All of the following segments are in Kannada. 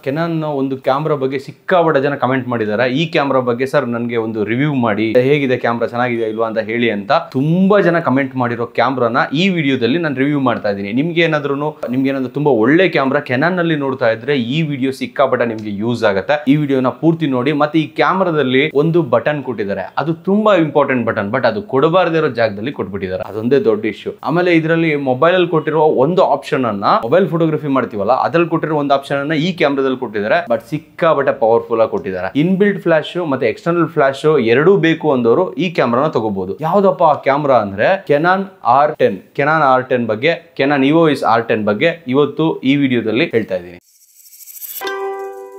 ಕೆನಾನ್ ಒಂದು ಕ್ಯಾಮ್ರಾ ಬಗ್ಗೆ ಸಿಕ್ಕಾಪಟ್ಟೆ ಜನ ಕಮೆಂಟ್ ಮಾಡಿದ್ದಾರೆ. ಈ ಕ್ಯಾಮ್ರಾ ಬಗ್ಗೆ ಸರ್ ನನಗೆ ಒಂದು ರಿವ್ಯೂ ಮಾಡಿ, ಹೇಗಿದೆ ಕ್ಯಾಮ್ರಾ, ಚೆನ್ನಾಗಿದೆ ಇಲ್ವಾ ಅಂತ ಹೇಳಿ ಅಂತ ತುಂಬಾ ಜನ ಕಮೆಂಟ್ ಮಾಡಿರೋ ಕ್ಯಾಮ್ರಾನ ಈ ವಿಡಿಯೋದಲ್ಲಿ ನಾನು ರಿವ್ಯೂ ಮಾಡ್ತಾ ಇದ್ದೀನಿ. ನಿಮ್ಗೆ ಏನಾದ್ರು ತುಂಬಾ ಒಳ್ಳೆ ಕ್ಯಾಮ್ರಾ ಕೆನಾನ್ ನಲ್ಲಿ ನೋಡ್ತಾ ಇದ್ರೆ ಈ ವಿಡಿಯೋ ಸಿಕ್ಕಾಪಟ್ಟೆ ನಿಮ್ಗೆ ಯೂಸ್ ಆಗುತ್ತೆ. ಈ ವಿಡಿಯೋನ ಪೂರ್ತಿ ನೋಡಿ. ಮತ್ತೆ ಈ ಕ್ಯಾಮ್ರಾದಲ್ಲಿ ಒಂದು ಬಟನ್ ಕೊಟ್ಟಿದ್ದಾರೆ, ಅದು ತುಂಬಾ ಇಂಪಾರ್ಟೆಂಟ್ ಬಟನ್, ಬಟ್ ಅದು ಕೊಡಬಾರದಿರೋ ಜಾಗದಲ್ಲಿ ಕೊಟ್ಬಿಟ್ಟಿದ್ದಾರೆ. ಅದೊಂದೇ ದೊಡ್ಡ ಇಶ್ಯೂ. ಆಮೇಲೆ ಇದರಲ್ಲಿ ಮೊಬೈಲ್ ಅಲ್ಲಿ ಕೊಟ್ಟಿರುವ ಒಂದು ಆಪ್ಷನ್ ಅನ್ನ, ಮೊಬೈಲ್ ಫೋಟೋಗ್ರಫಿ ಮಾಡ್ತೀವಲ್ಲ ಅದ್ರಲ್ಲಿ ಕೊಟ್ಟಿರೋ ಒಂದು ಆಪ್ಷನ್ ಅನ್ನ ಈ ಕ್ಯಾಮ್ರಾದಲ್ಲಿ ಕೊಟ್ಟಿದ್ದಾರೆ, ಬಟ್ ಸಿಕ್ಕಾಪಟ್ಟೆ ಪವರ್ಫುಲ್ ಆಗಿ ಕೊಟ್ಟಿದ್ದಾರೆ. ಇನ್ಬಿಲ್ಟ್ ಫ್ಲಾಶ್ ಮತ್ತೆ ಎಕ್ಸ್ಟರ್ನಲ್ ಫ್ಲಾಶ್ ಎರಡೂ ಬೇಕು ಅಂದವರು ಈ ಕ್ಯಾಮ್ರಾನ ತಗೋಬಹುದು. ಯಾವ್ದಪ್ಪ ಆ ಕ್ಯಾಮ್ರಾ ಅಂದ್ರೆ ಕೆನಾನ್ R10. ಕೆನಾನ್ R10 ಬಗ್ಗೆ, ಕೆನಾನ್ EOS R10 ಬಗ್ಗೆ ಇವತ್ತು ಈ ವಿಡಿಯೋದಲ್ಲಿ ಹೇಳ್ತಾ ಇದ್ದೀನಿ.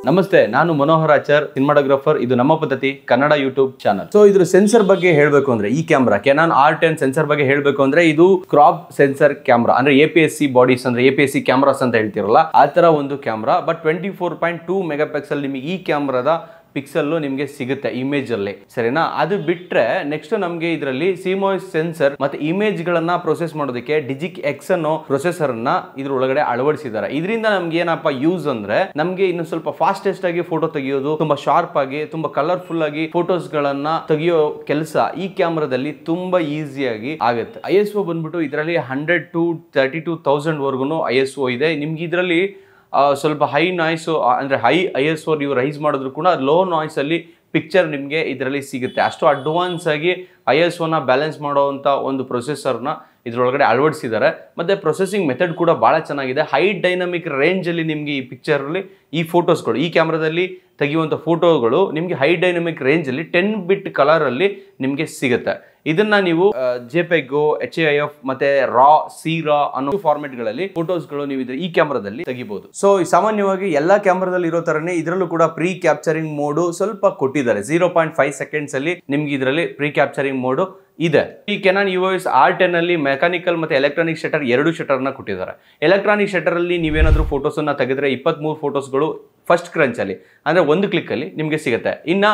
ನಮಸ್ತೆ, ನಾನು ಮನೋಹರ್ ಆಚಾರ್, ಸಿನಿಮಾಟೋಗ್ರಾಫರ್. ಇದು ನಮ್ಮ ಪದ್ಧತಿ ಕನ್ನಡ ಯೂಟ್ಯೂಬ್ ಚಾನಲ್. ಸೊ ಇದ್ರ ಸೆನ್ಸರ್ ಬಗ್ಗೆ ಹೇಳಬೇಕು ಅಂದ್ರೆ, ಈ ಕ್ಯಾಮ್ರಾ ಕೆನಾನ್ R10 ಸೆನ್ಸರ್ ಬಗ್ಗೆ ಹೇಳಬೇಕು ಅಂದ್ರೆ, ಇದು ಕ್ರಾಪ್ ಸೆನ್ಸರ್ ಕ್ಯಾಮ್ರಾ ಅಂದ್ರೆ APS-C ಬಾಡೀಸ್ ಅಂದ್ರೆ APS-C ಕ್ಯಾಮ್ರಾಸ್ ಅಂತ ಹೇಳ್ತಿರಲ್ಲ, ಆ ತರ ಒಂದು ಕ್ಯಾಮ್ರಾ. ಬಟ್ 24.2 ಮೆಗಾ ಪಿಕ್ಸೆಲ್ ನಿಮಗೆ ಈ ಕ್ಯಾಮ್ರಾದ ಪಿಕ್ಸೆಲ್ ನಿಮಗೆ ಸಿಗುತ್ತೆ ಇಮೇಜ್ ಅಲ್ಲಿ, ಸರಿನಾ? ಅದು ಬಿಟ್ರೆ ನೆಕ್ಸ್ಟ್ ನಮಗೆ ಇದರಲ್ಲಿ CMOS ಸೆನ್ಸರ್ ಮತ್ತೆ ಇಮೇಜ್ ಗಳನ್ನ ಪ್ರೊಸೆಸ್ ಮಾಡೋದಕ್ಕೆ ಡಿಜಿಕ್ X ಅನ್ನೋ ಪ್ರೊಸೆಸರ್ ಅನ್ನ ಇದ್ರ ಒಳಗಡೆ ಅಳವಡಿಸಿದ್ದಾರೆ. ಇದರಿಂದ ನಮ್ಗೆ ಏನಪ್ಪ ಯೂಸ್ ಅಂದ್ರೆ, ನಮ್ಗೆ ಇನ್ನು ಸ್ವಲ್ಪ ಫಾಸ್ಟೆಸ್ಟ್ ಆಗಿ ಫೋಟೋ ತೆಗೆಯೋದು, ತುಂಬಾ ಶಾರ್ಪ್ ಆಗಿ, ತುಂಬಾ ಕಲರ್ಫುಲ್ ಆಗಿ ಫೋಟೋಸ್ ಗಳನ್ನ ತೆಗೆಯೋ ಕೆಲಸ ಈ ಕ್ಯಾಮ್ರಾದಲ್ಲಿ ತುಂಬಾ ಈಸಿಯಾಗಿ ಆಗುತ್ತೆ. ISO ಬಂದ್ಬಿಟ್ಟು ಇದರಲ್ಲಿ 100 to 32,000 ವರ್ಗುನು ISO ಇದೆ. ನಿಮ್ಗೆ ಇದರಲ್ಲಿ ಸ್ವಲ್ಪ ಹೈ ನಾಯ್ಸ್ ಅಂದ್ರೆ ಹೈ ISO ನೀವು ರೈಸ್ ಮಾಡಿದ್ರು ಕೂಡ ಲೋ ನಾಯ್ಸ್ ಅಲ್ಲಿ ಪಿಕ್ಚರ್ ನಿಮಗೆ ಇದರಲ್ಲಿ ಸಿಗುತ್ತೆ. ಅಷ್ಟು ಅಡ್ವಾನ್ಸ್ ಆಗಿ ISO ನ ಬ್ಯಾಲೆನ್ಸ್ ಮಾಡುವಂತ ಒಂದು ಪ್ರೊಸೆಸರ್ನ ಇದ್ರೊಳಗಡೆ ಅಳವಡಿಸಿದ್ದಾರೆ. ಮತ್ತೆ ಪ್ರೊಸೆಸಿಂಗ್ ಮೆಥಡ್ ಕೂಡ ಬಹಳ ಚೆನ್ನಾಗಿದೆ. ಹೈ ಡೈನಮಿಕ್ ರೇಂಜ್ ಅಲ್ಲಿ ನಿಮ್ಗೆ ಈ ಪಿಕ್ಚರ್ ಅಲ್ಲಿ ಈ ಫೋಟೋಸ್ಗಳು, ಈ ಕ್ಯಾಮ್ರಾದಲ್ಲಿ ತೆಗೆಯುವಂಥ ಫೋಟೋಗಳು ನಿಮಗೆ ಹೈ ಡೈನಮಿಕ್ ರೇಂಜ್ ಅಲ್ಲಿ 10 ಬಿಟ್ ಕಲರ್ ಅಲ್ಲಿ ನಿಮಗೆ ಸಿಗುತ್ತೆ. ಇದನ್ನ ನೀವು JPEG, HAIF ಮತ್ತೆ RAW, C-RAW ಅನ್ನೋ ಫಾರ್ಮೆಟ್ಗಳಲ್ಲಿ ಫೋಟೋಸ್ಗಳು ನೀವು ಈ ಕ್ಯಾಮ್ರಾದಲ್ಲಿ ತೆಗಿಬಹುದು. ಸೊ ಸಾಮಾನ್ಯವಾಗಿ ಎಲ್ಲಾ ಕ್ಯಾಮ್ರಾದಲ್ಲಿ ಇರೋ ತರನೇ ಇದರಲ್ಲೂ ಕೂಡ ಪ್ರೀ ಕ್ಯಾಪ್ಚರಿಂಗ್ ಮೋಡ್ ಸ್ವಲ್ಪ ಕೊಟ್ಟಿದ್ದಾರೆ. 0.5 ಸೆಕೆಂಡ್ಸ್ ಅಲ್ಲಿ ನಿಮ್ಗೆ ಇದರಲ್ಲಿ ಪ್ರೀ ಕ್ಯಾಪ್ಚರಿಂಗ್ ಮೋಡ್ ಇದೆ. ಈ ಕೆನಾನ್ EOS R10 ಅಲ್ಲಿ ಮೆಕ್ಯಾನಿಕಲ್ ಮತ್ತೆ ಎಲೆಕ್ಟ್ರಾನಿಕ್ ಶಟರ್ ಎರಡು ಶಟರ್ ನ ಕೊಟ್ಟಿದ್ದಾರೆ. ಎಲೆಕ್ಟ್ರಾನಿಕ್ ಶಟರ್ ಅಲ್ಲಿ ನೀವೇನಾದ್ರೂ ಫೋಟೋಸ್ ಅನ್ನ ತೆಗೆದ್ರೆ 23 ಫೋಟೋಸ್ಗಳು ಫಸ್ಟ್ ಕ್ರಂಚ್ ಅಲ್ಲಿ ಅಂದ್ರೆ ಒಂದು ಕ್ಲಿಕ್ ಅಲ್ಲಿ ನಿಮ್ಗೆ ಸಿಗುತ್ತೆ. ಇನ್ನ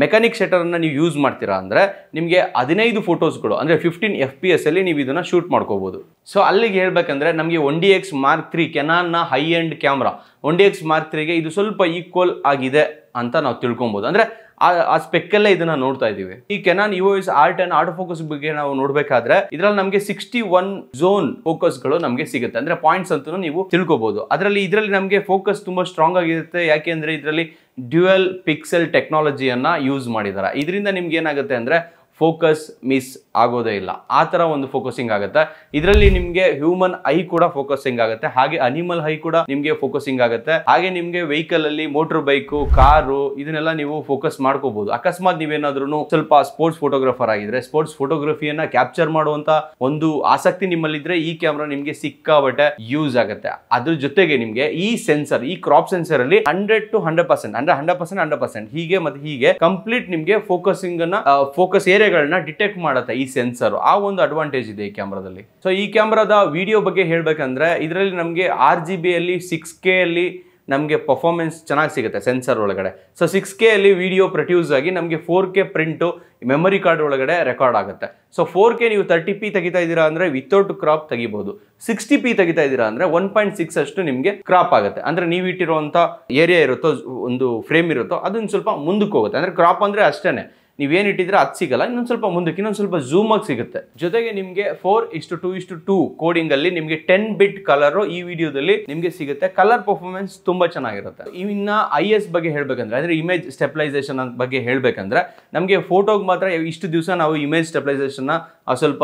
ಮೆಕ್ಯಾನಿಕ್ ಶಟರ್ ಅನ್ನ ನೀವು ಯೂಸ್ ಮಾಡ್ತೀರಾ ಅಂದ್ರೆ ನಿಮಗೆ 15 ಫೋಟೋಸ್ಗಳು ಅಂದ್ರೆ 15 FPS ಅಲ್ಲಿ ನೀವು ಇದನ್ನ ಶೂಟ್ ಮಾಡ್ಕೋಬಹುದು. ಸೊ ಅಲ್ಲಿಗೆ ಹೇಳ್ಬೇಕಂದ್ರೆ ನಮಗೆ 1DX Mark III ಕೆನಾನ್ ನ high end camera 1DX Mark III ಗೆ ಇದು ಸ್ವಲ್ಪ ಈಕ್ವಲ್ ಆಗಿದೆ ಅಂತ ನಾವು ತಿಳ್ಕೊಬಹುದು. ಅಂದ್ರೆ ಆ ಸ್ಪೆಕ್ಕಲ್ಲೇ ಇದನ್ನ ನೋಡ್ತಾ ಇದೀವಿ. ಈ Canon EOS R10 auto focus ಬಗ್ಗೆ ನಾವು ನೋಡ್ಬೇಕಾದ್ರೆ ಇದ್ರಲ್ಲಿ ನಮಗೆ 61 ಝೋನ್ ಫೋಕಸ್ಗಳು ನಮಗೆ ಸಿಗುತ್ತೆ. ಅಂದ್ರೆ ಪಾಯಿಂಟ್ಸ್ ಅಂತ ನೀವು ತಿಳ್ಕೊಬಹುದು. ಇದರಲ್ಲಿ ನಮಗೆ ಫೋಕಸ್ ತುಂಬಾ ಸ್ಟ್ರಾಂಗ್ ಆಗಿರುತ್ತೆ. ಯಾಕೆಂದ್ರೆ ಇದರಲ್ಲಿ ಡ್ಯುಯಲ್ ಪಿಕ್ಸೆಲ್ ಟೆಕ್ನಾಲಜಿಯನ್ನ ಯೂಸ್ ಮಾಡಿದ್ದಾರೆ. ಇದರಿಂದ ನಿಮ್ಗೆ ಏನಾಗುತ್ತೆ ಅಂದ್ರೆ ಫೋಕಸ್ ಮಿಸ್ ಆಗೋದೇ ಇಲ್ಲ, ಆ ತರ ಒಂದು ಫೋಕಸಿಂಗ್ ಆಗುತ್ತೆ. ಇದರಲ್ಲಿ ನಿಮ್ಗೆ ಹ್ಯೂಮನ್ ಐ ಕೂಡ ಫೋಕಸಿಂಗ್ ಆಗುತ್ತೆ, ಹಾಗೆ ಅನಿಮಲ್ ಐ ಕೂಡ ನಿಮ್ಗೆ ಫೋಕಸಿಂಗ್ ಆಗುತ್ತೆ. ಹಾಗೆ ನಿಮ್ಗೆ ವೆಹಿಕಲ್ ಅಲ್ಲಿ ಮೋಟರ್ ಬೈಕ್, ಕಾರು ಇದನ್ನೆಲ್ಲ ನೀವು ಫೋಕಸ್ ಮಾಡ್ಕೋಬಹುದು. ಅಕಸ್ಮಾತ್ ನೀವೇನಾದ್ರೂ ಸ್ವಲ್ಪ ಸ್ಪೋರ್ಟ್ಸ್ ಫೋಟೋಗ್ರಾಫರ್ ಆಗಿದ್ರೆ, ಸ್ಪೋರ್ಟ್ಸ್ ಫೋಟೋಗ್ರಫಿಯನ್ನ ಕ್ಯಾಪ್ಚರ್ ಮಾಡುವಂತ ಒಂದು ಆಸಕ್ತಿ ನಿಮ್ಮಲ್ಲಿದ್ರೆ ಈ ಕ್ಯಾಮ್ರಾ ನಿಮ್ಗೆ ಸಿಕ್ಕಾಬಟ್ಟೆ ಯೂಸ್ ಆಗುತ್ತೆ. ಅದ್ರ ಜೊತೆಗೆ ನಿಮ್ಗೆ ಈ ಸೆನ್ಸರ್, ಈ ಕ್ರಾಪ್ ಸೆನ್ಸರ್ ಅಲ್ಲಿ 100 to 100% ಅಂದ್ರೆ 100% ಹೀಗೆ ಮತ್ತೆ ಹೀಗೆ ಕಂಪ್ಲೀಟ್ ನಿಮ್ಗೆ ಫೋಕಸಿಂಗ್ ಅನ್ನ ಫೋಕಸ್ ಏರಿಯಾಗಳನ್ನ ಡಿಟೆಕ್ಟ್ ಮಾಡುತ್ತೆ ಈ ಸೆನ್ಸರ್. ಆ ಒಂದು ಅಡ್ವಾಂಟೇಜ್ ಇದೆ ಈ ಕ್ಯಾಮ್ರಾದಲ್ಲಿ. ಸೊ ಈ ಕ್ಯಾಮ್ರಾದ ವಿಡಿಯೋ ಬಗ್ಗೆ ಹೇಳ್ಬೇಕಂದ್ರೆ ಇದರಲ್ಲಿ ನಮಗೆ RGB ಅಲ್ಲಿ 6K ಅಲ್ಲಿ ನಮಗೆ ಪರ್ಫಾರ್ಮೆನ್ಸ್ ಚೆನ್ನಾಗಿ ಸಿಗುತ್ತೆ ಸೆನ್ಸರ್ ಒಳಗಡೆ. ಸೊ 6K ಅಲ್ಲಿ ವಿಡಿಯೋ ಪ್ರೊಡ್ಯೂಸ್ ಆಗಿ ನಮಗೆ 4K ಪ್ರಿಂಟ್ ಮೆಮೊರಿ ಕಾರ್ಡ್ ಒಳಗಡೆ ರೆಕಾರ್ಡ್ ಆಗುತ್ತೆ. ಸೊ 4K ನೀವು 30p ತೆಗಿತಾ ಇದ್ದೀರಾ ಅಂದ್ರೆ ವಿತೌಟ್ ಕ್ರಾಪ್ ತೆಗಿಬಹುದು. 60p ತೆಗಿತಾ ಇದ್ದೀರಾ ಅಂದ್ರೆ 1.6 ಅಷ್ಟು ನಿಮ್ಗೆ ಕ್ರಾಪ್ ಆಗುತ್ತೆ. ಅಂದ್ರೆ ನೀವು ಇಟ್ಟಿರುವಂತ ಏರಿಯಾ ಇರುತ್ತೋ, ಒಂದು ಫ್ರೇಮ್ ಇರುತ್ತೋ ಅದನ್ನ ಸ್ವಲ್ಪ ಮುಂದಕ್ಕೆ ಹೋಗುತ್ತೆ. ಅಂದ್ರೆ ಕ್ರಾಪ್ ಅಂದ್ರೆ ಅಷ್ಟೇನೆ, ನೀವೇನ್ ಇಟ್ಟಿದ್ರೆ ಅದು ಸಿಗಲ್ಲ, ಇನ್ನೊಂದು ಸ್ವಲ್ಪ ಮುಂದಕ್ಕೆ ಇನ್ನೊಂದು ಸ್ವಲ್ಪ ಝೂಮ್ ಆಗಿ ಸಿಗುತ್ತೆ. ಜೊತೆಗೆ ನಿಮ್ಗೆ 4:2:2 ಕೋಡಿಂಗ್ ಅಲ್ಲಿ ನಿಮ್ಗೆ 10 ಬಿಟ್ ಕಲರ್ ಈ ವಿಡಿಯೋದಲ್ಲಿ ನಿಮ್ಗೆ ಸಿಗುತ್ತೆ. ಕಲರ್ ಪರ್ಫಾರ್ಮೆನ್ಸ್ ತುಂಬಾ ಚೆನ್ನಾಗಿರುತ್ತೆ. ಇನ್ನ IS ಬಗ್ಗೆ ಹೇಳ್ಬೇಕಂದ್ರೆ ಅಂದ್ರೆ ಇಮೇಜ್ ಸ್ಟೆಬಿಲೈಸೇಷನ್ ಬಗ್ಗೆ ಹೇಳ್ಬೇಕಂದ್ರೆ ನಮ್ಗೆ ಫೋಟೋಗೆ ಮಾತ್ರ ಇಷ್ಟು ದಿವಸ ನಾವು ಇಮೇಜ್ ಸ್ಟೆಬಿಲೈಸೇಷನ್ ಸ್ವಲ್ಪ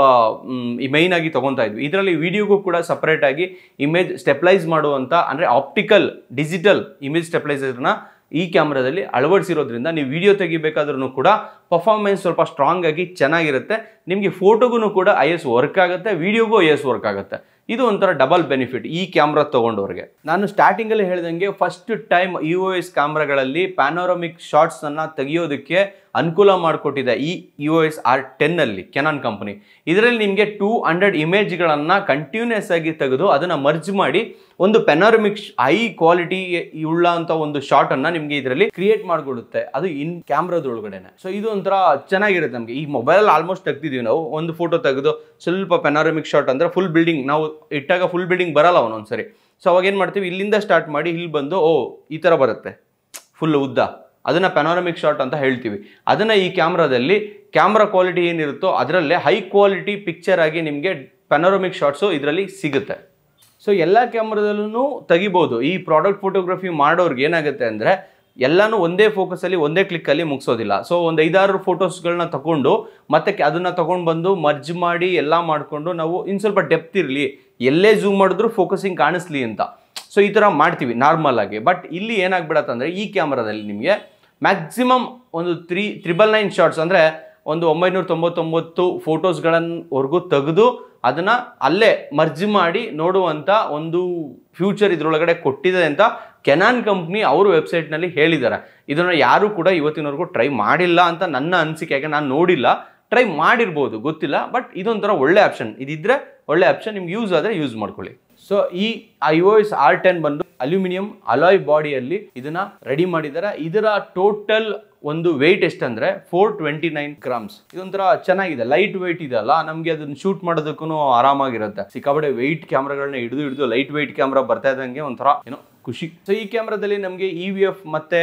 ಮೈನ್ ಆಗಿ ತಗೊಂತಾ ಇದ್ವಿ. ಇದರಲ್ಲಿ ವಿಡಿಯೋಗೂ ಕೂಡ ಸಪರೇಟ್ ಆಗಿ ಇಮೇಜ್ ಸ್ಟೆಬಿಲೈಸ್ ಮಾಡುವಂತ ಅಂದ್ರೆ ಆಪ್ಟಿಕಲ್ ಡಿಜಿಟಲ್ ಇಮೇಜ್ ಸ್ಟೆಬಿಲೈಸರ್ನ ಈ ಕ್ಯಾಮ್ರಾದಲ್ಲಿ ಅಳವಡಿಸಿರೋದ್ರಿಂದ ನೀವು ವಿಡಿಯೋ ತೆಗಿಬೇಕಾದ್ರೂ ಕೂಡ ಪರ್ಫಾರ್ಮೆನ್ಸ್ ಸ್ವಲ್ಪ ಸ್ಟ್ರಾಂಗ್ ಆಗಿ ಚೆನ್ನಾಗಿರುತ್ತೆ. ನಿಮಗೆ ಫೋಟೋಗೂ ಕೂಡ IS ವರ್ಕ್ ಆಗುತ್ತೆ, ವಿಡಿಯೋಗೂ IS ವರ್ಕ್ ಆಗುತ್ತೆ. ಇದು ಒಂಥರ ಡಬಲ್ ಬೆನಿಫಿಟ್ ಈ ಕ್ಯಾಮ್ರಾ ತಗೊಂಡವ್ರಿಗೆ. ನಾನು ಸ್ಟಾರ್ಟಿಂಗ್ ಅಲ್ಲಿ ಹೇಳಿದಂಗೆ first time EOS ಕ್ಯಾಮ್ರಾಗಳಲ್ಲಿ panoramic shots ಅನ್ನ ತೆಗೆಯೋದಕ್ಕೆ ಅನುಕೂಲ ಮಾಡಿಕೊಟ್ಟಿದೆ ಈ EOS R10 ಅಲ್ಲಿ ಕೆನಾನ್ ಕಂಪನಿ. ಇದರಲ್ಲಿ ನಿಮಗೆ 200 ಇಮೇಜ್ಗಳನ್ನ ಕಂಟಿನ್ಯೂಸ್ ಆಗಿ ತೆಗೆದು ಅದನ್ನ ಮರ್ಜ್ ಮಾಡಿ ಒಂದು ಪ್ಯಾನೋರಮಿಕ್ ಹೈ ಕ್ವಾಲಿಟಿ ಉಳ್ಳ ಅಂತ ಒಂದು ಶಾಟ್ ಅನ್ನ ನಿಮ್ಗೆ ಇದರಲ್ಲಿ ಕ್ರಿಯೇಟ್ ಮಾಡಿಕೊಡುತ್ತೆ, ಅದು ಇನ್ ಕ್ಯಾಮ್ರಾದೊಳಗಡೆನೆ. ಸೊ ಇದು ಒಂಥರ ಚೆನ್ನಾಗಿರುತ್ತೆ. ನಮಗೆ ಈ ಮೊಬೈಲ್ ಆಲ್ಮೋಸ್ಟ್ ತೆಗ್ದಿದೀವಿ ನಾವು, ಒಂದು ಫೋಟೋ ತೆಗೆದು ಸ್ವಲ್ಪ ಪ್ಯಾನೋರಮಿಕ್ ಶಾಟ್ ಅಂದ್ರೆ ಫುಲ್ ಬಿಲ್ಡಿಂಗ್ ನಾವು ಇಟ್ಟಾಗ ಫುಲ್ ಬಿಲ್ಡಿಂಗ್ ಬರಲ್ಲ ಒಂದೊಂದ್ಸರಿ. ಸೊ ಅವಾಗ ಏನು ಮಾಡ್ತೀವಿ, ಇಲ್ಲಿಂದ ಸ್ಟಾರ್ಟ್ ಮಾಡಿ ಇಲ್ಲಿ ಬಂದು ಈ ಥರ ಬರುತ್ತೆ ಫುಲ್ ಉದ್ದ, ಅದನ್ನು ಪ್ಯಾನೋರಮಿಕ್ ಶಾಟ್ ಅಂತ ಹೇಳ್ತೀವಿ. ಅದನ್ನು ಈ ಕ್ಯಾಮ್ರಾದಲ್ಲಿ ಕ್ಯಾಮ್ರಾ ಕ್ವಾಲಿಟಿ ಏನಿರುತ್ತೋ ಅದರಲ್ಲೇ ಹೈ ಕ್ವಾಲಿಟಿ ಪಿಕ್ಚರ್ ಆಗಿ ನಿಮಗೆ ಪ್ಯಾನೋರಮಿಕ್ ಶಾಟ್ಸು ಇದರಲ್ಲಿ ಸಿಗುತ್ತೆ. ಸೊ ಎಲ್ಲ ಕ್ಯಾಮ್ರಾದಲ್ಲೂ ತೆಗಿಬೋದು. ಈ ಪ್ರಾಡಕ್ಟ್ ಫೋಟೋಗ್ರಫಿ ಮಾಡೋರ್ಗೆ ಏನಾಗುತ್ತೆ ಅಂದರೆ ಎಲ್ಲನೂ ಒಂದೇ ಫೋಕಸಲ್ಲಿ ಒಂದೇ ಕ್ಲಿಕ್ಕಲ್ಲಿ ಮುಗಿಸೋದಿಲ್ಲ. ಸೊ ಒಂದು 5-6 ಫೋಟೋಸ್ಗಳನ್ನ ತಗೊಂಡು ಮತ್ತೆ ಅದನ್ನು ತೊಗೊಂಡು ಬಂದು ಮರ್ಜ್ ಮಾಡಿ ಎಲ್ಲ ಮಾಡಿಕೊಂಡು ನಾವು ಇನ್ನು ಸ್ವಲ್ಪ ಡೆಪ್ತ್ ಇರಲಿ, ಎಲ್ಲೇ ಝೂಮ್ ಮಾಡಿದ್ರು ಫೋಕಸಿಂಗ್ ಕಾಣಿಸ್ಲಿ ಅಂತ ಸೊ ಈ ಥರ ಮಾಡ್ತೀವಿ ನಾರ್ಮಲ್ ಆಗಿ. ಬಟ್ ಇಲ್ಲಿ ಏನಾಗ್ಬಿಡತ್ತೆ ಅಂದರೆ ಈ ಕ್ಯಾಮ್ರಾದಲ್ಲಿ ನಿಮಗೆ ಮ್ಯಾಕ್ಸಿಮಮ್ ಒಂದು 999 ಶಾಟ್ಸ್ ಅಂದರೆ ಒಂದು 999 ಫೋಟೋಸ್ಗಳನ್ನವರೆಗೂ ತೆಗೆದು ಅದನ್ನು ಅಲ್ಲೇ ಮರ್ಜ್ ಮಾಡಿ ನೋಡುವಂಥ ಒಂದು ಫ್ಯೂಚರ್ ಇದರೊಳಗಡೆ ಕೊಟ್ಟಿದೆ ಅಂತ ಕೆನಾನ್ ಕಂಪ್ನಿ ಅವರು ವೆಬ್ಸೈಟ್ನಲ್ಲಿ ಹೇಳಿದ್ದಾರೆ. ಇದನ್ನು ಯಾರೂ ಕೂಡ ಇವತ್ತಿನವರೆಗೂ ಟ್ರೈ ಮಾಡಿಲ್ಲ ಅಂತ ನನ್ನ ಅನಿಸಿಕೆ. ಯಾಕೆ ನಾನು ನೋಡಿಲ್ಲ, ಟ್ರೈ ಮಾಡಿರ್ಬೋದು ಗೊತ್ತಿಲ್ಲ. ಬಟ್ ಇದೊಂಥರ ಒಳ್ಳೆ ಆಪ್ಷನ್, ಇದಿದ್ರೆ ಒಳ್ಳೆ ಆಪ್ಷನ್, ನಿಮ್ಗೆ ಯೂಸ್ ಆದರೆ ಯೂಸ್ ಮಾಡ್ಕೊಳ್ಳಿ. ಸೊ ಈ iOS R10 ಬಂದು ಅಲ್ಯೂಮಿನಿಯಂ ಅಲಾಯ್ ಬಾಡಿಯಲ್ಲಿ ಇದನ್ನ ರೆಡಿ ಮಾಡಿದ್ದಾರೆ. ಇದರ ಟೋಟಲ್ ಒಂದು ವೆಯ್ಟ್ ಎಷ್ಟಂದ್ರೆ 429 grams. ಇದೊಂಥರ ಚೆನ್ನಾಗಿದೆ, ಲೈಟ್ ವೆಯ್ಟ್ ಇದೆ ಅಲ್ಲ, ನಮಗೆ ಅದನ್ನ ಶೂಟ್ ಮಾಡೋದಕ್ಕೂ ಆರಾಮಾಗಿರುತ್ತೆ. ಸಿಕ್ಕಾಪಟ್ಟೆ ವೆಯ್ಟ್ ಕ್ಯಾಮ್ರಾಗಳನ್ನ ಹಿಡಿದು ಲೈಟ್ ವೆಯ್ಟ್ ಕ್ಯಾಮ್ರಾ ಬರ್ತಾ ಇದ್ದಂಗೆ ಒಂಥರ ಏನೋ ಖುಷಿ. ಸೊ ಈ ಕ್ಯಾಮ್ರಾದಲ್ಲಿ ನಮಗೆ EVF ಮತ್ತೆ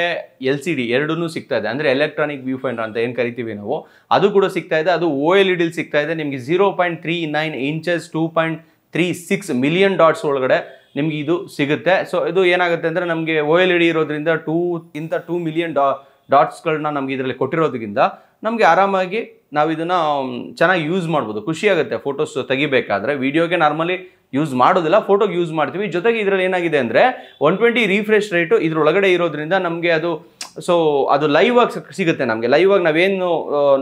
LCD ಎರಡೂ ಸಿಗ್ತಾ ಇದೆ. ಅಂದರೆ ಎಲೆಕ್ಟ್ರಾನಿಕ್ ವ್ಯೂ ಫೈಂಡರ್ ಅಂತ ಏನು ಕರಿತೀವಿ ನಾವು, ಅದು ಕೂಡ ಸಿಗ್ತಾ ಇದೆ. ಅದು OLED ಸಿಗ್ತಾ ಇದೆ ನಿಮಗೆ 0.39 ಇಂಚಸ್ 2.36 ಮಿಲಿಯನ್ ಡಾಟ್ಸ್ ಒಳಗಡೆ ನಿಮ್ಗೆ ಇದು ಸಿಗುತ್ತೆ. ಸೊ ಇದು ಏನಾಗುತ್ತೆ ಅಂದರೆ ನಮಗೆ OLED ಇರೋದ್ರಿಂದ 2 ಮಿಲಿಯನ್ ಡಾಟ್ಸ್ಗಳನ್ನ ನಮ್ಗೆ ಇದರಲ್ಲಿ ಕೊಟ್ಟಿರೋದ್ರಿಂದ ನಮಗೆ ಆರಾಮಾಗಿ ನಾವು ಇದನ್ನು ಚೆನ್ನಾಗಿ ಯೂಸ್ ಮಾಡ್ಬೋದು. ಖುಷಿಯಾಗುತ್ತೆ ಫೋಟೋಸ್ ತೆಗಿಬೇಕಾದ್ರೆ. ವೀಡಿಯೋಗೆ ನಾರ್ಮಲಿ ಯೂಸ್ ಮಾಡೋದಿಲ್ಲ, ಫೋಟೋಗೆ ಯೂಸ್ ಮಾಡ್ತೀವಿ. ಜೊತೆಗೆ ಇದರಲ್ಲಿ ಏನಾಗಿದೆ ಅಂದರೆ 120 ರಿಫ್ರೆಶ್ ರೇಟು ಇದರೊಳಗಡೆ ಇರೋದ್ರಿಂದ ನಮಗೆ ಅದು ಲೈವ್ ಆಗಿ ಸಿಗುತ್ತೆ. ನಮಗೆ ಲೈವ್ ಆಗಿ ನಾವೇನು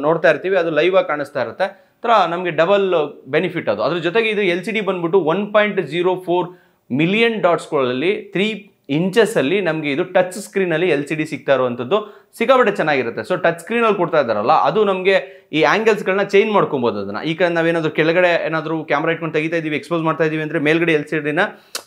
ನೋಡ್ತಾ ಇರ್ತೀವಿ ಅದು ಲೈವ್ ಆಗಿ ಕಾಣಿಸ್ತಾ ಇರುತ್ತೆ. ಥರ ನಮಗೆ ಡಬಲ್ ಬೆನಿಫಿಟ್ ಅದು. ಅದ್ರ ಜೊತೆಗೆ ಇದು LCD ಬಂದ್ಬಿಟ್ಟು 1.04 ಮಿಲಿಯನ್ ಡಾಟ್ಸ್ಗಳಲ್ಲಿ 3 ಇಂಚಸ್ಸಲ್ಲಿ ನಮಗೆ ಇದು ಟಚ್ ಸ್ಕ್ರೀನಲ್ಲಿ LCD ಸಿಗ್ತಾ ಇರುವಂಥದ್ದು ಸಿಕ್ಕಾಪಟ್ಟೆ ಚೆನ್ನಾಗಿರುತ್ತೆ. ಸೊ ಟಚ್ ಸ್ಕ್ರೀನಲ್ಲಿ ಕೊಡ್ತಾ ಇದ್ದಾರಲ್ಲ, ಅದು ನಮಗೆ ಈ ಆ್ಯಂಗಲ್ಸ್ಗಳನ್ನ ಚೇಂಜ್ ಮಾಡ್ಕೊಬೋದು. ಅದನ್ನು ಈಗ ನಾವೇನಾದರೂ ಕೆಳಗಡೆ ಏನಾದರೂ ಕ್ಯಾಮ್ರಾ ಇಟ್ಕೊಂಡು ತೆಗಿತಾ ಇದ್ದೀವಿ, ಎಕ್ಸ್ಪೋಸ್ ಮಾಡ್ತಾ ಇದ್ದೀವಿ ಅಂದರೆ ಮೇಲ್ಗಡೆ LCDನ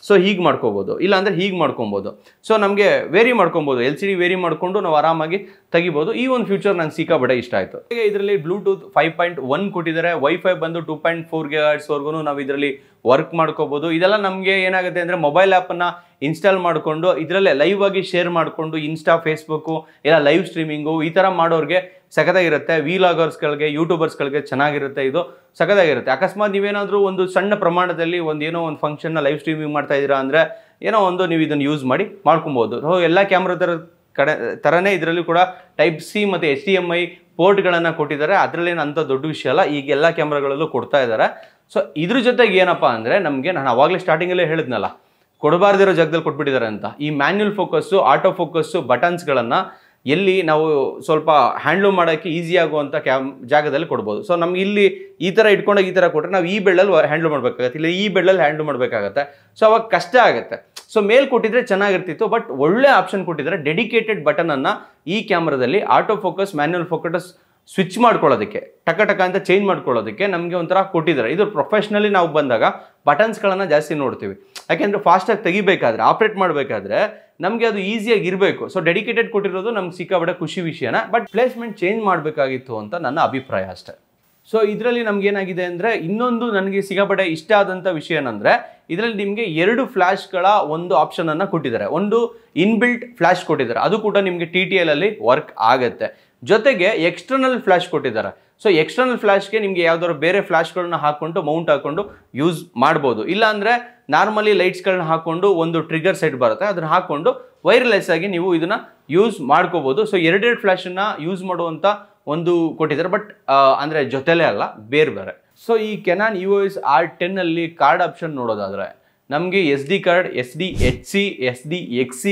ಸೊ ಹೀಗೆ ಮಾಡ್ಕೋಬೋದು, ಇಲ್ಲ ಅಂದರೆ ಹೀಗೆ ಮಾಡ್ಕೊಬೋದು. ಸೊ ನಮಗೆ ವೇರಿ ಮಾಡ್ಕೊಬೋದು, LCD ವೇರಿ ಮಾಡಿಕೊಂಡು ನಾವು ಆರಾಮಾಗಿ ತೆಗಿಬೋದು. ಈ ಒಂದು ಫ್ಯೂಚರ್ ನಂಗೆ ಸಿಕ್ಕಾಪಟ್ಟೆ ಇಷ್ಟ ಆಯಿತು. ಈಗ ಇದರಲ್ಲಿ ಬ್ಲೂಟೂತ್ 5.1 ಕೊಟ್ಟಿದ್ದಾರೆ, ವೈಫೈ ಬಂದು 2.4 GHz ನಾವು ಇದರಲ್ಲಿ ವರ್ಕ್ ಮಾಡ್ಕೋಬೋದು. ಇದೆಲ್ಲ ನಮಗೆ ಏನಾಗುತ್ತೆ ಅಂದರೆ ಮೊಬೈಲ್ ಆ್ಯಪನ್ನು ಇನ್ಸ್ಟಾಲ್ ಮಾಡಿಕೊಂಡು ಇದರಲ್ಲೇ ಲೈವ್ ಆಗಿ ಶೇರ್ ಮಾಡಿಕೊಂಡು ಇನ್ಸ್ಟಾ, ಫೇಸ್ಬುಕ್ಕು ಇಲ್ಲ ಲೈವ್ ಸ್ಟ್ರೀಮಿಂಗು ಈ ಥರ ಮಾಡೋರಿಗೆ ಸಖತ್ತಾಗಿರುತ್ತೆ. ವಿಲಾಗರ್ಸ್ಗಳಿಗೆ, ಯೂಟ್ಯೂಬರ್ಸ್ಗಳಿಗೆ ಚೆನ್ನಾಗಿರುತ್ತೆ, ಇದು ಸಖತ್ತಾಗಿರುತ್ತೆ. ಅಕಸ್ಮಾತ್ ನೀವೇನಾದರೂ ಒಂದು ಸಣ್ಣ ಪ್ರಮಾಣದಲ್ಲಿ ಏನೋ ಒಂದು ಫಂಕ್ಷನ್ನ ಲೈವ್ ಸ್ಟ್ರೀಮಿಂಗ್ ಮಾಡ್ತಾ ಇದ್ದೀರಾ ಅಂದರೆ ಏನೋ ಒಂದು ನೀವು ಇದನ್ನು ಯೂಸ್ ಮಾಡ್ಕೊಬೋದು. ಎಲ್ಲ ಕ್ಯಾಮ್ರಾ ಥರನೇ ಇದರಲ್ಲಿ ಕೂಡ Type C ಮತ್ತು HDMI ಪೋರ್ಟ್ಗಳನ್ನು ಕೊಟ್ಟಿದ್ದಾರೆ. ಅದರಲ್ಲೇನು ಅಂಥ ದೊಡ್ಡ ವಿಷಯ ಅಲ್ಲ, ಈಗ ಎಲ್ಲ ಕ್ಯಾಮ್ರಾಗಳಲ್ಲೂ ಕೊಡ್ತಾ ಇದ್ದಾರೆ. ಸೊ ಇದ್ರ ಜೊತೆಗೆ ಏನಪ್ಪ ಅಂದರೆ ನಮಗೆ, ನಾನು ಆವಾಗಲೇ ಸ್ಟಾರ್ಟಿಂಗಲ್ಲೇ ಹೇಳಿದ್ನಲ್ಲ, ಕೊಡಬಾರ್ದಿರೋ ಜಾಗದಲ್ಲಿ ಕೊಟ್ಬಿಟ್ಟಿದ್ದಾರೆ ಅಂತ. ಈ ಮ್ಯಾನ್ಯುಯಲ್ ಫೋಕಸ್ಸು, ಆಟೋ ಫೋಕಸ್ಸು ಬಟನ್ಸ್ಗಳನ್ನು ಎಲ್ಲಿ ನಾವು ಸ್ವಲ್ಪ ಹ್ಯಾಂಡ್ಲ್ ಮಾಡೋಕ್ಕೆ ಈಸಿ ಆಗುವಂಥ ಜಾಗದಲ್ಲಿ ಕೊಡ್ಬೋದು. ಸೊ ನಮ್ಗೆ ಇಲ್ಲಿ ಈ ಥರ ಇಟ್ಕೊಂಡಾಗ ಈ ಥರ ಕೊಟ್ಟರೆ ನಾವು ಈ ಬೆಳ್ಳಲ್ಲಿ ಹ್ಯಾಂಡ್ಲ್ ಮಾಡಬೇಕಾಗತ್ತೆ, ಇಲ್ಲ ಈ ಬೆಳ್ಳಲ್ಲಿ ಹ್ಯಾಂಡ್ಲ್ ಮಾಡಬೇಕಾಗತ್ತೆ. ಸೊ ಅವಾಗ ಕಷ್ಟ ಆಗುತ್ತೆ. ಸೊ ಮೇಲ್ ಕೊಟ್ಟಿದ್ರೆ ಚೆನ್ನಾಗಿರ್ತಿತ್ತು, ಬಟ್ ಒಳ್ಳೆ ಆಪ್ಷನ್ ಕೊಟ್ಟಿದ್ದಾರೆ. ಡೆಡಿಕೇಟೆಡ್ ಬಟನನ್ನು ಈ ಕ್ಯಾಮ್ರಾದಲ್ಲಿ auto focus, manual focus switch ಮಾಡ್ಕೊಳ್ಳೋದಕ್ಕೆ, ಟಕ ಅಂತ ಚೇಂಜ್ ಮಾಡ್ಕೊಳ್ಳೋದಕ್ಕೆ ನಮಗೆ ಒಂಥರ ಕೊಟ್ಟಿದ್ದಾರೆ. ಇದು ಪ್ರೊಫೆಷ್ನಲಿ ನಾವು ಬಂದಾಗ ಬಟನ್ಸ್ಗಳನ್ನು ಜಾಸ್ತಿ ನೋಡ್ತೀವಿ. ಯಾಕೆಂದರೆ ಫಾಸ್ಟಾಗಿ ತೆಗಿಬೇಕಾದ್ರೆ, ಆಪ್ರೇಟ್ ಮಾಡಬೇಕಾದ್ರೆ ನಮಗೆ ಅದು ಈಸಿಯಾಗಿ ಇರಬೇಕು. ಸೊ ಡೆಡಿಕೇಟೆಡ್ ಕೊಟ್ಟಿರೋದು ನಮ್ಗೆ ಸಿಕ್ಕಾಪಟ್ಟೆ ಖುಷಿ ವಿಷಯನ. ಬಟ್ ಪ್ಲೇಸ್ಮೆಂಟ್ ಚೇಂಜ್ ಮಾಡಬೇಕಾಗಿತ್ತು ಅಂತ ನನ್ನ ಅಭಿಪ್ರಾಯ ಅಷ್ಟೇ. ಸೊ ಇದರಲ್ಲಿ ನಮಗೇನಾಗಿದೆ ಅಂದರೆ ಇನ್ನೊಂದು ನನಗೆ ಸಿಕ್ಕಾಪಟ್ಟೆ ಇಷ್ಟ ಆದಂಥ ವಿಷಯ ಏನಂದರೆ ಇದರಲ್ಲಿ ನಿಮಗೆ 2 ಫ್ಲ್ಯಾಶ್ಗಳ ಒಂದು ಆಪ್ಷನನ್ನು ಕೊಟ್ಟಿದ್ದಾರೆ. ಒಂದು ಇನ್ಬಿಲ್ಟ್ ಫ್ಲ್ಯಾಶ್ ಕೊಟ್ಟಿದ್ದಾರೆ, ಅದು ಕೂಡ ನಿಮಗೆ TTL ಅಲ್ಲಿ ವರ್ಕ್ ಆಗುತ್ತೆ. ಜೊತೆಗೆ ಎಕ್ಸ್ಟರ್ನಲ್ ಫ್ಲ್ಯಾಶ್ ಕೊಟ್ಟಿದ್ದಾರೆ. ಸೊ ಎಕ್ಸ್ಟರ್ನಲ್ ಫ್ಲ್ಯಾಶ್ಗೆ ನಿಮಗೆ ಯಾವ್ದಾದ್ರು ಬೇರೆ ಫ್ಲ್ಯಾಶ್ಗಳನ್ನ ಹಾಕ್ಕೊಂಡು ಮೌಂಟ್ ಹಾಕ್ಕೊಂಡು ಯೂಸ್ ಮಾಡ್ಬೋದು. ಇಲ್ಲಾಂದರೆ ನಾರ್ಮಲಿ ಲೈಟ್ಸ್ಗಳನ್ನ ಹಾಕ್ಕೊಂಡು ಒಂದು ಟ್ರಿಗರ್ ಸೆಟ್ ಬರುತ್ತೆ, ಅದನ್ನು ಹಾಕ್ಕೊಂಡು ವೈರ್ಲೆಸ್ ಆಗಿ ನೀವು ಇದನ್ನು ಯೂಸ್ ಮಾಡ್ಕೋಬೋದು. ಸೊ 2 ಫ್ಲ್ಯಾಶನ್ನು ಯೂಸ್ ಮಾಡುವಂಥ ಒಂದು ಕೊಟ್ಟಿದ್ದಾರೆ. ಬಟ್ ಅಂದರೆ ಜೊತೆಲೇ ಅಲ್ಲ, ಬೇರೆ. ಸೊ ಈ ಕೆನಾನ್ EOS R10 ಅಲ್ಲಿ ಕಾರ್ಡ್ ಆಪ್ಷನ್ ನೋಡೋದಾದರೆ ನಮಗೆ SD ಕಾರ್ಡ್, SDHC, SDXC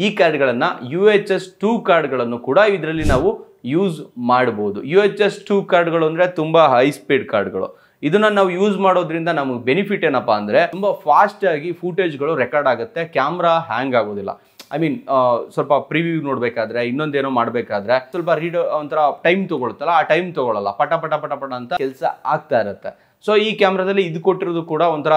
ಈ ಕಾರ್ಡ್ಗಳನ್ನು UHS 2 ಕಾರ್ಡ್ಗಳನ್ನು ಕೂಡ ಇದರಲ್ಲಿ ನಾವು ಯೂಸ್ ಮಾಡ್ಬೋದು. UHS 2 ಕಾರ್ಡ್ಗಳು ಅಂದರೆ ತುಂಬ ಹೈ ಸ್ಪೀಡ್ ಕಾರ್ಡ್ಗಳು. ಇದನ್ನು ನಾವು ಯೂಸ್ ಮಾಡೋದ್ರಿಂದ ನಮಗೆ ಬೆನಿಫಿಟ್ ಏನಪ್ಪ ಅಂದರೆ ತುಂಬ ಫಾಸ್ಟಾಗಿ ಫೂಟೇಜ್ಗಳು ರೆಕಾರ್ಡ್ ಆಗುತ್ತೆ, ಕ್ಯಾಮ್ರಾ ಹ್ಯಾಂಗ್ ಆಗೋದಿಲ್ಲ. ಐ ಮೀನ್ ಸ್ವಲ್ಪ ಪ್ರಿವ್ಯೂ ನೋಡಬೇಕಾದ್ರೆ, ಇನ್ನೊಂದೇನೋ ಮಾಡಬೇಕಾದ್ರೆ ಸ್ವಲ್ಪ ಒಂಥರ ಟೈಮ್ ತೊಗೊಳುತ್ತಲ್ಲ, ಆ ಟೈಮ್ ತೊಗೊಳ್ಳಲ್ಲ, ಪಟ ಅಂತ ಕೆಲಸ ಆಗ್ತಾ ಇರುತ್ತೆ. ಸೊ ಈ ಕ್ಯಾಮ್ರಾದಲ್ಲಿ ಇದು ಕೊಟ್ಟಿರೋದು ಕೂಡ ಒಂಥರ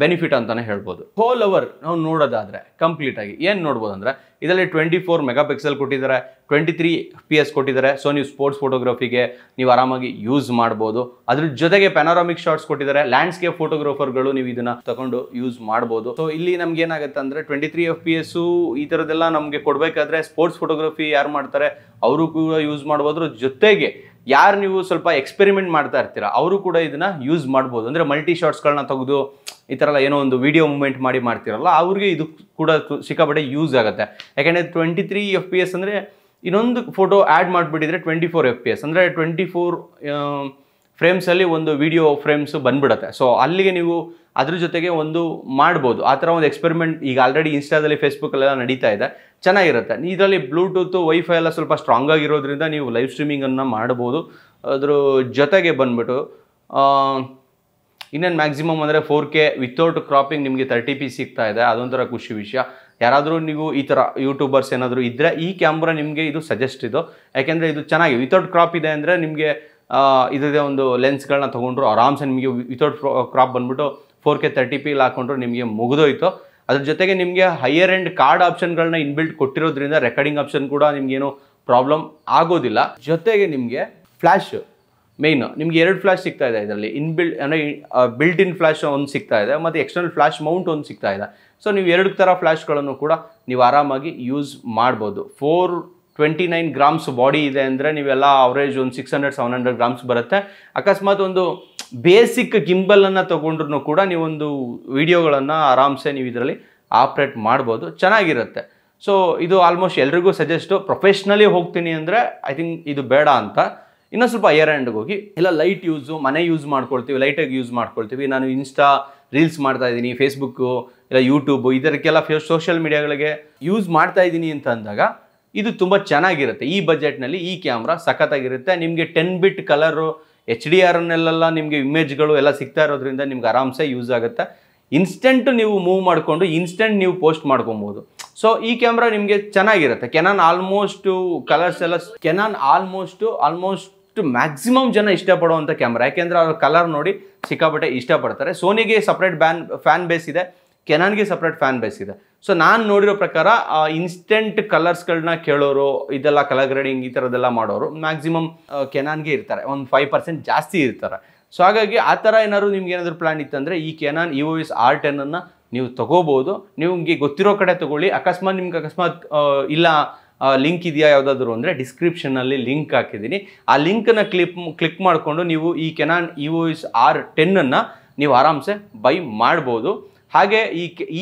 ಬೆನಿಫಿಟ್ ಅಂತಾನೆ ಹೇಳ್ಬೋದು. ಹೋಲ್ ಓವರ್ ನಾವು ನೋಡೋದಾದ್ರೆ ಕಂಪ್ಲೀಟ್ ಆಗಿ ಏನು ನೋಡ್ಬೋದು ಅಂದರೆ ಇದರಲ್ಲಿ 24 ಮೆಗಾಪಿಕ್ಸೆಲ್ ಕೊಟ್ಟಿದ್ದಾರೆ, 23 FPS ಕೊಟ್ಟಿದ್ದಾರೆ. ಸೊ ನೀವು ಸ್ಪೋರ್ಟ್ಸ್ ಫೋಟೋಗ್ರಫಿಗೆ ನೀವು ಆರಾಮಾಗಿ ಯೂಸ್ ಮಾಡ್ಬೋದು. ಅದ್ರ ಜೊತೆಗೆ ಪ್ಯಾನೋರಾಮಿಕ್ ಶಾಟ್ಸ್ ಕೊಟ್ಟಿದ್ದಾರೆ. ಲ್ಯಾಂಡ್ಸ್ಕೇಪ್ ಫೋಟೋಗ್ರಾಫರ್ಗಳು ನೀವು ಇದನ್ನ ತಗೊಂಡು ಯೂಸ್ ಮಾಡ್ಬೋದು. ಸೊ ಇಲ್ಲಿ ನಮ್ಗೆ ಏನಾಗುತ್ತೆ ಅಂದರೆ 23 FPS ಈ ಥರದ್ದೆಲ್ಲ ನಮಗೆ ಕೊಡಬೇಕಾದ್ರೆ ಸ್ಪೋರ್ಟ್ಸ್ ಫೋಟೋಗ್ರಫಿ ಯಾರು ಮಾಡ್ತಾರೆ ಅವರು ಕೂಡ ಯೂಸ್ ಮಾಡ್ಬೋದು. ಜೊತೆಗೆ ಯಾರು ನೀವು ಸ್ವಲ್ಪ ಎಕ್ಸ್ಪೆರಿಮೆಂಟ್ ಮಾಡ್ತಾ ಇರ್ತೀರಾ ಅವರು ಕೂಡ ಇದನ್ನ ಯೂಸ್ ಮಾಡ್ಬೋದು. ಅಂದರೆ ಮಲ್ಟಿ ಶಾಟ್ಸ್ಗಳನ್ನ ತೆಗೆದು ಈ ಥರ ಎಲ್ಲ ಏನೋ ಒಂದು ವಿಡಿಯೋ ಮೂವ್ಮೆಂಟ್ ಮಾಡ್ತಿರಲ್ಲ ಅವ್ರಿಗೆ ಇದು ಕೂಡ ಸಿಕ್ಕಾಪಟ್ಟೆ ಯೂಸ್ ಆಗುತ್ತೆ. ಯಾಕೆಂದರೆ 23 FPS ಅಂದರೆ ಇನ್ನೊಂದು ಫೋಟೋ ಆ್ಯಡ್ ಮಾಡಿಬಿಟ್ಟಿದ್ರೆ 24 FPS ಅಂದರೆ 24 ಫ್ರೇಮ್ಸಲ್ಲಿ ಒಂದು ವಿಡಿಯೋ ಫ್ರೇಮ್ಸ್ ಬಂದ್ಬಿಡುತ್ತೆ. ಸೊ ಅಲ್ಲಿಗೆ ನೀವು ಅದ್ರ ಜೊತೆಗೆ ಒಂದು ಮಾಡ್ಬೋದು. ಆ ಥರ ಒಂದು ಎಕ್ಸ್ಪೆರಿಮೆಂಟ್ ಈಗ ಆಲ್ರೆಡಿ ಇನ್ಸ್ಟಾದಲ್ಲಿ ಫೇಸ್ಬುಕ್ಕಲ್ಲೆಲ್ಲ ನಡೀತಾ ಇದೆ, ಚೆನ್ನಾಗಿರುತ್ತೆ. ಇದರಲ್ಲಿ ಬ್ಲೂಟೂತ್ ವೈಫೈ ಎಲ್ಲ ಸ್ವಲ್ಪ ಸ್ಟ್ರಾಂಗ್ ಆಗಿರೋದ್ರಿಂದ ನೀವು ಲೈವ್ ಸ್ಟ್ರೀಮಿಂಗನ್ನು ಮಾಡ್ಬೋದು. ಅದ್ರ ಜೊತೆಗೆ ಬಂದ್ಬಿಟ್ಟು ಇನ್ನೇನು ಮ್ಯಾಕ್ಸಿಮಮ್ ಅಂದರೆ 4K ವಿತೌಟ್ ಕ್ರಾಪಿಂಗ್ ನಿಮಗೆ 30p ಸಿಗ್ತಾ ಇದೆ. ಅದೊಂಥರ ಖುಷಿ ವಿಷಯ. ಯಾರಾದರೂ ನೀವು ಈ ಥರ ಯೂಟ್ಯೂಬರ್ಸ್ ಏನಾದರೂ ಇದ್ದರೆ ಈ ಕ್ಯಾಮ್ರಾ ನಿಮಗೆ ಇದು ಸಜೆಸ್ಟ್ ಇದು. ಯಾಕೆಂದರೆ ಇದು ಚೆನ್ನಾಗಿ ವಿತೌಟ್ ಕ್ರಾಪ್ ಇದೆ ಅಂದರೆ ನಿಮಗೆ ಇದೇ ಒಂದು ಲೆನ್ಸ್ಗಳನ್ನ ತೊಗೊಂಡ್ರು ಆರಾಮ್ಸೆ ನಿಮಗೆ ವಿತೌಟ್ ಕ್ರಾಪ್ ಬಂದ್ಬಿಟ್ಟು 4K 30p ಹಾಕೊಂಡ್ರು ನಿಮಗೆ ಮುಗಿದೋಯ್ತು. ಅದ್ರ ಜೊತೆಗೆ ನಿಮಗೆ ಹೈಯರ್ ಎಂಡ್ ಕಾರ್ಡ್ ಆಪ್ಷನ್ಗಳನ್ನ ಇನ್ಬಿಲ್ಟ್ ಕೊಟ್ಟಿರೋದ್ರಿಂದ ರೆಕಾರ್ಡಿಂಗ್ ಆಪ್ಷನ್ ಕೂಡ ನಿಮಗೇನು ಪ್ರಾಬ್ಲಮ್ ಆಗೋದಿಲ್ಲ. ಜೊತೆಗೆ ನಿಮಗೆ ಫ್ಲ್ಯಾಶ್ ಮೇಯ್ನ್ ನಿಮಗೆ 2 ಫ್ಲ್ಯಾಶ್ ಸಿಗ್ತಾ ಇದೆ ಇದರಲ್ಲಿ. ಅಂದರೆ ಬಿಲ್ಟ್ ಇನ್ ಫ್ಲ್ಯಾಶ್ ಒಂದು ಸಿಗ್ತಾ ಇದೆ ಮತ್ತು ಎಕ್ಸ್ಟರ್ನಲ್ ಫ್ಲ್ಯಾಶ್ ಮೌಂಟ್ ಒಂದು ಸಿಗ್ತಾ ಇದೆ. ಸೊ ನೀವು 2 ಥರ ಫ್ಲ್ಯಾಶ್ಗಳನ್ನು ಕೂಡ ನೀವು ಆರಾಮಾಗಿ ಯೂಸ್ ಮಾಡ್ಬೋದು. 429 ಗ್ರಾಮ್ಸ್ ಬಾಡಿ ಇದೆ ಅಂದರೆ ನೀವೆಲ್ಲ ಅವರೇಜ್ ಒಂದು 600-700 ಗ್ರಾಮ್ಸ್ ಬರುತ್ತೆ. ಅಕಸ್ಮಾತ್ ಒಂದು ಬೇಸಿಕ್ ಗಿಂಬಲನ್ನು ತೊಗೊಂಡ್ರು ಕೂಡ ನೀವೊಂದು ವಿಡಿಯೋಗಳನ್ನು ಆರಾಮ್ಸೆ ನೀವು ಇದರಲ್ಲಿ ಆಪ್ರೇಟ್ ಮಾಡ್ಬೋದು, ಚೆನ್ನಾಗಿರುತ್ತೆ. ಸೊ ಇದು ಆಲ್ಮೋಸ್ಟ್ ಎಲ್ರಿಗೂ ಸಜೆಸ್ಟು. ಪ್ರೊಫೆಷ್ನಲಿ ಹೋಗ್ತೀನಿ ಅಂದರೆ ಐ ಥಿಂಕ್ ಇದು ಬೇಡ ಅಂತ ಇನ್ನೂ ಸ್ವಲ್ಪ ಹೈಯರ್ ಎಂಡ್ಗೆ ಹೋಗಿ ಇಲ್ಲ ಲೈಟ್ ಯೂಸು ಮನೆ ಯೂಸ್ ಮಾಡ್ಕೊಳ್ತೀವಿ, ಲೈಟಾಗಿ ಯೂಸ್ ಮಾಡ್ಕೊಳ್ತೀವಿ. ನಾನು ಇನ್ಸ್ಟಾ ರೀಲ್ಸ್ ಮಾಡ್ತಾ ಇದ್ದೀನಿ, ಫೇಸ್ಬುಕ್ಕು ಇಲ್ಲ ಯೂಟ್ಯೂಬು ಇದಕ್ಕೆಲ್ಲ ಸೋಷಿಯಲ್ ಮೀಡಿಯಾಗಳಿಗೆ ಯೂಸ್ ಮಾಡ್ತಾ ಇದ್ದೀನಿ ಅಂತ ಅಂದಾಗ ಇದು ತುಂಬ ಚೆನ್ನಾಗಿರುತ್ತೆ. ಈ ಬಜೆಟ್ನಲ್ಲಿ ಈ ಕ್ಯಾಮ್ರಾ ಸಖತ್ತಾಗಿರುತ್ತೆ. ನಿಮಗೆ 10 ಬಿಟ್ ಕಲರು HDR ನಿಮಗೆ ಇಮೇಜ್ಗಳು ಎಲ್ಲ ಸಿಗ್ತಾ ಇರೋದ್ರಿಂದ ನಿಮ್ಗೆ ಆರಾಮ್ಸೆ ಯೂಸ್ ಆಗುತ್ತೆ. ಇನ್ಸ್ಟೆಂಟ್ ನೀವು ಮೂವ್ ಮಾಡಿಕೊಂಡು ಇನ್ಸ್ಟೆಂಟ್ ನೀವು ಪೋಸ್ಟ್ ಮಾಡ್ಕೊಬೋದು. ಸೊ ಈ ಕ್ಯಾಮ್ರಾ ನಿಮಗೆ ಚೆನ್ನಾಗಿರುತ್ತೆ. ಕೆನಾನ್ ಆಲ್ಮೋಸ್ಟು ಕಲರ್ಸ್ ಎಲ್ಲ ಆಲ್ಮೋಸ್ಟ್ ಮ್ಯಾಕ್ಸಿಮಮ್ ಜನ ಇಷ್ಟಪಡುವಂಥ ಕ್ಯಾಮ್ರಾ. ಯಾಕೆಂದರೆ ಅವ್ರ ಕಲರ್ ನೋಡಿ ಸಿಕ್ಕಾಪಟ್ಟೆ ಇಷ್ಟಪಡ್ತಾರೆ. ಸೋನಿಗೆ ಸಪ್ರೇಟ್ ಫ್ಯಾನ್ ಬೇಸ್ ಇದೆ, ಕೆನಾನ್ಗೆ ಸಪ್ರೇಟ್ ಫ್ಯಾನ್ ಬೇಸ್ ಇದೆ. ಸೊ ನಾನು ನೋಡಿರೋ ಪ್ರಕಾರ ಇನ್ಸ್ಟೆಂಟ್ ಕಲರ್ಸ್ಗಳನ್ನ ಕೇಳೋರು ಇದೆಲ್ಲ ಕಲರ್ ಗ್ರೇಡಿಂಗ್ ಈ ಥರದ್ದೆಲ್ಲ ಮಾಡೋರು ಮ್ಯಾಕ್ಸಿಮಮ್ ಕೆನಾನ್ಗೆ ಇರ್ತಾರೆ, ಒಂದು 5% ಜಾಸ್ತಿ ಇರ್ತಾರೆ. ಸೊ ಹಾಗಾಗಿ ಆ ಥರ ಏನಾದ್ರು ನಿಮ್ಗೆ ಏನಾದರೂ ಪ್ಲ್ಯಾನ್ ಇತ್ತಂದರೆ ಈ ಕೆನಾನ್ EOS R10 ನೀವು ತೊಗೋಬೋದು. ನಿಮಗೆ ಗೊತ್ತಿರೋ ಕಡೆ ತೊಗೊಳ್ಳಿ. ಅಕಸ್ಮಾತ್ ಇಲ್ಲ ಲಿಂಕ್ ಇದೆಯಾ ಯಾವುದಾದ್ರು ಅಂದರೆ ಡಿಸ್ಕ್ರಿಪ್ಷನಲ್ಲಿ ಲಿಂಕ್ ಹಾಕಿದ್ದೀನಿ. ಆ ಲಿಂಕನ್ನು ಕ್ಲಿಕ್ ಮಾಡಿಕೊಂಡು ನೀವು ಈ ಕೆನಾನ್ EOS R10 ನೀವು ಆರಾಮ್ಸೆ ಬೈ ಮಾಡ್ಬೋದು. ಹಾಗೆ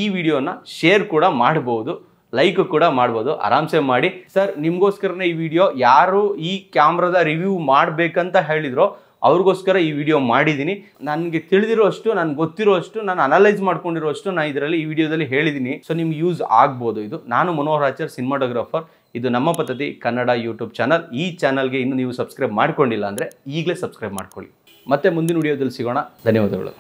ಈ ವಿಡಿಯೋನ ಶೇರ್ ಕೂಡ ಮಾಡ್ಬೋದು, ಲೈಕ್ ಕೂಡ ಮಾಡ್ಬೋದು, ಆರಾಮ್ಸೆ ಮಾಡಿ. ಸರ್ ನಿಮಗೋಸ್ಕರನೇ ಈ ವಿಡಿಯೋ, ಯಾರು ಈ ಕ್ಯಾಮ್ರಾದ ರಿವ್ಯೂ ಮಾಡಬೇಕಂತ ಹೇಳಿದ್ರೋ ಅವ್ರಿಗೋಸ್ಕರ ಈ ವಿಡಿಯೋ ಮಾಡಿದ್ದೀನಿ. ನನಗೆ ತಿಳಿದಿರೋ ಅಷ್ಟು, ನನಗೆ ಗೊತ್ತಿರೋ ಅಷ್ಟು, ನಾನು ಅನಲೈಸ್ ಮಾಡ್ಕೊಂಡಿರೋ ಅಷ್ಟು ನಾನು ಇದರಲ್ಲಿ ಈ ವಿಡಿಯೋದಲ್ಲಿ ಹೇಳಿದ್ದೀನಿ. ಸೊ ನಿಮ್ಗೆ ಯೂಸ್ ಆಗ್ಬೋದು. ಇದು ನಾನು ಮನೋಹರ್ ಆಚಾರ್, ಸಿನಿಮಾಟೋಗ್ರಾಫರ್. ಇದು ನಮ್ಮ ಪದ್ಧತಿ ಕನ್ನಡ ಯೂಟ್ಯೂಬ್ ಚಾನಲ್. ಈ ಚಾನಲ್ಗೆ ಇನ್ನೂ ನೀವು ಸಬ್ಸ್ಕ್ರೈಬ್ ಮಾಡ್ಕೊಂಡಿಲ್ಲ ಅಂದರೆ ಈಗಲೇ ಸಬ್ಸ್ಕ್ರೈಬ್ ಮಾಡ್ಕೊಳ್ಳಿ. ಮತ್ತೆ ಮುಂದಿನ ವಿಡಿಯೋದಲ್ಲಿ ಸಿಗೋಣ. ಧನ್ಯವಾದಗಳು.